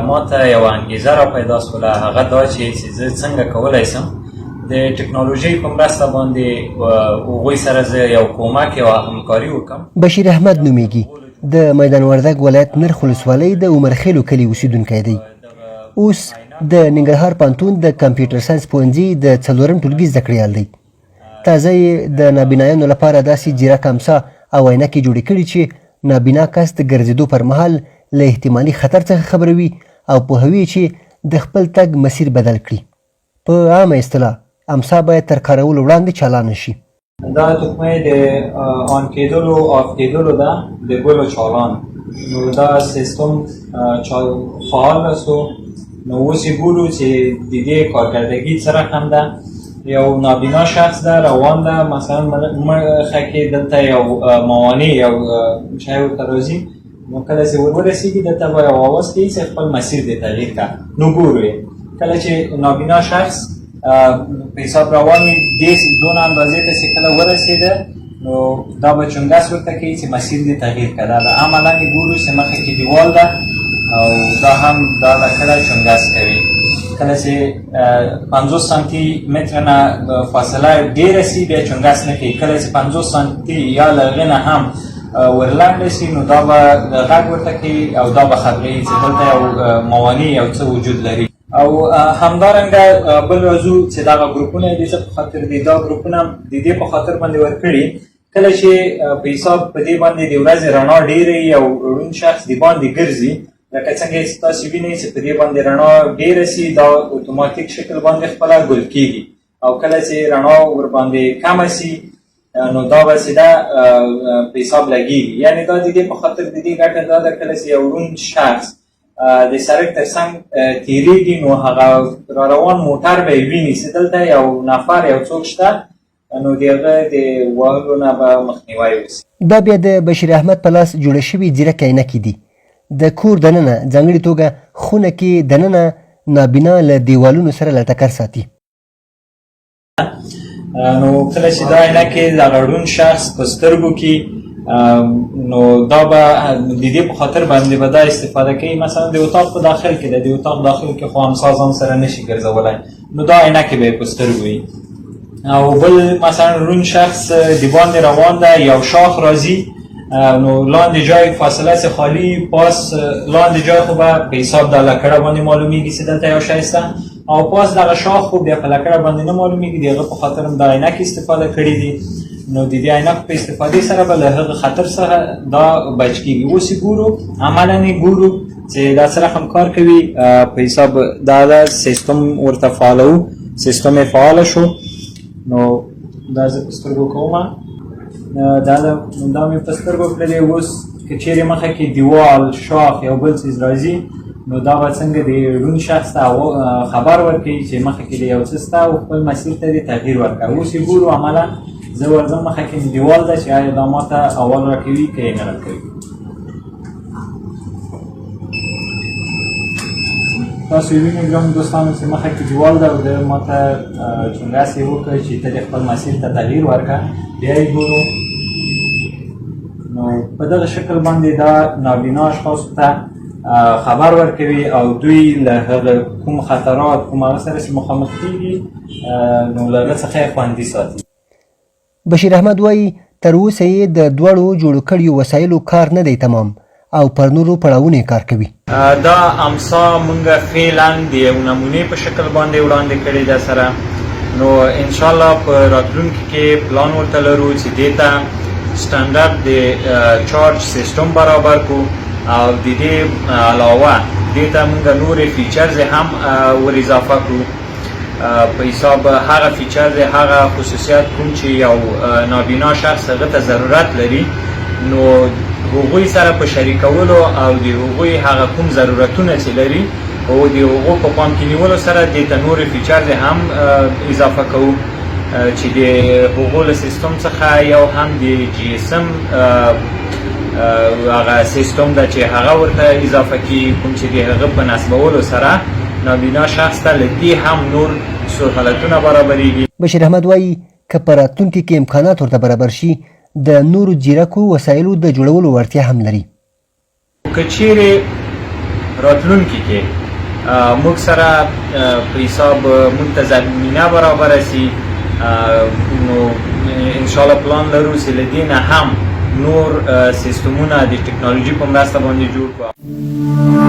ما ته یوه انګیزه را پیدا شوله، هغه دا چې زه څنګه کولی شم د ټکنالوژۍ په مرسته باندې هغوی سره زه یو کومک یوه همکاري وکړم. بشیر احمد نومیږي، د میدان وردګ ولایت نرخ ولسوالۍ د عمرخیلو کلي اوسیدونکی دی. اوس د ننګرهار پوهنتون د کمپیوټر ساینس پوهنځي د 4م ټولګي زده کړیال دی. تازه یې د نابینایانو لپاره داسې ځیرک امسا او عینکې جوړې کړي چې نابینا کس د ګرځېدو پر مهال له احتمالي خطر څخه خبروي او پوهوي چې د خپل تګ مسیر بدل کړي. په عامه اصطلاح امسا باید تر کارولو وړاندې چالانه شي. دا تکمه د آن کېدلو آف کېدلو ده د ګلو چالان. نو دا سیستم فعال سو، نو اوس یې ګورو چې د دې کارکردګي څه رقم ده. یو نابینا شخص ده روان ده، مثلا مخه کې دلته یو موانع یو شی ورته راځي، نو کله چې ورسېږي دلته به یو اواز کوي چې خپل مسیر دې تغییر کړه. نو ګورو یې کله چې نابینا شخص په حساب روان وي دې دونه اندازې ته چې کله ورسېده نو دا به چونګس ورته کوي چې مسیر دې تغییر کړه. دا عملا یې ګورو چې مخه کې دیوال ده او دا هم دا کله چونګس کوي. کله چې 50 سانتي متر نه فاصله ډېره سي بیا چونګس نه کوي. کله چې 50 سانتي یا له هغې نه هم ورلنډه سي نو دا به غږ ورته کوي او دا به خبروي چې دلته یو موانع یو څه وجود لري. او همدارنګه بل موضوع چې دغه ګروپونه د څه په خاطر دي، دا ګروپونه د دې په خاطر باندې ورکړي کله چې په حساب په دې باندې د ورځې رڼا ډېره او ړوند شخص د باندې ګرځي، لکه څنګه چې تاسو وینئ چې په دې باندې رڼا ډېره سي دا اتوماتیک شکل باندې خپله ګل کېږي، او کله چې رڼا ورباندې کمه سي نو دا به سیده په حساب لګېږي. یعنې دا د دې په خاطر د دې ګټه دا ده کله چې یو ړوند شخص د سړک تر څنګ تېرېږي نو هغه را روان موټر به یې ویني چې دلته یو نفر یو څوک شته، نو د هغه د وهلو نه به مخنیوی وشي. دا بیا د بشیر احمد په لاس جوړه شوي ځیرک عینکې دي. د کور دننه ځانګړې توګه خونه کې دننه نابینا له دیوالونو سره له ټکر ساتي. نو کله چې دا عینکې د ړوند شخص په سترګو کې نو دا به د دې په خاطر باندې به دا استفاده کوي، مثلا د اتاق په داخل کې ده، د اتاق داخل کې خو همسا ځان سره نشي ګرځولی، نو دا عینکې به یې په سترګو وي. او بل مثلا ړوند شخص د باندې روان ده، یو شاخ راځي نو لاندې جای فاصله چې خالی پاس لاندې جای خو به په حساب د لکړه باندې معلومیږي چې دلته یو شی شته، او پاس دغه شاخ خو بیا په لکړه باندې نه معلومیږي. د هغه په خاطر هم دا عینکې استفاده کړي دي. نو د دې عینکو په استفادې سره به له هغه خطر څخه دا بچ کېږي. اوس یې ګورو عملا یې ګورو چې دا څه رقم کار کوي. په حساب دا سیستم ورته فعالوو، سیستم یې فعاله شو. نو دا زه په سترګو کومه، دا مې په سترګو کړلې. اوس که چیرې مخه کې دیوال شاخ یو بل څیز راځي نو دا به څنګه د ړوند شخص ته خبر ورکوي چې مخه کې د یو څه شته او خپل مسیر ته دې تغییر ورکړه. اوس یې ګورو عملا زه ورځم مخه کې دیوال ده چې آیا دا ماته اول راکوي که یې نه راکوي. تاسو وینئ ګرانو دوستانو چې مخه کې دیوال ده او د ماته چونګس یې وکړ چې ته دې خپل مسیر ته تغییر ورکړه. بیا یې ګورو نو په دغه شکل باندې دا نابینا اشخاصو ته خبر ورکوي او دوی له هغه کوم خطرات کوم هغه سره چې مخامخ کېږي نو له هغه څخه یې خوندي ساتي. بشیر احمد وایي تر اوسه یې د دواړو جوړو کړیو وسایلو کار نه دی تمام او پر نورو پړاوونو کار کوي. دا امسا مونږ فعلا د یو نمونې په شکل باندې وړاندې کړې ده سره. نو انشاءالله په راتلونکي کې پلان ورته لرو چې دې ته سټنډرډ د چارج سیستم برابر کو او د دې علاوه دې ته مونږ نورې فیچرز هم ور اضافه کړو. په حساب هغه فیچرز هغه خصوصیات کوم چې یو نابینا شخص هغه ته ضرورت لري نو هغوی سره په شریکولو او د هغوی هغه کوم ضرورتونه چې لري او د هغو په پام کې نیولو سره دې ته نورې فیچرز هم اضافه کوو چې د هغو له سیستم څخه یو هم د جی اس ام هغه سیستم ده چې هغه ورته اضافه کړي کوم چې د هغه په نصبولو سره نابینا شخص ته له دې هم نور سهولتونه برابرېږي. بشیر احمد وایي که په راتلونکي کې امکانات ورته برابر شي د نورو ځیرکو وسایلو د جوړولو وړتیا هم لري. که چیرې راتلونکي کې موږ سره په حساب موږ ته زمینه برابره سي نو انشاءالله پلان لرو چې له دې نه هم نور سیستمونه د ټکنالوژي په مرسته باندې جوړ کړو.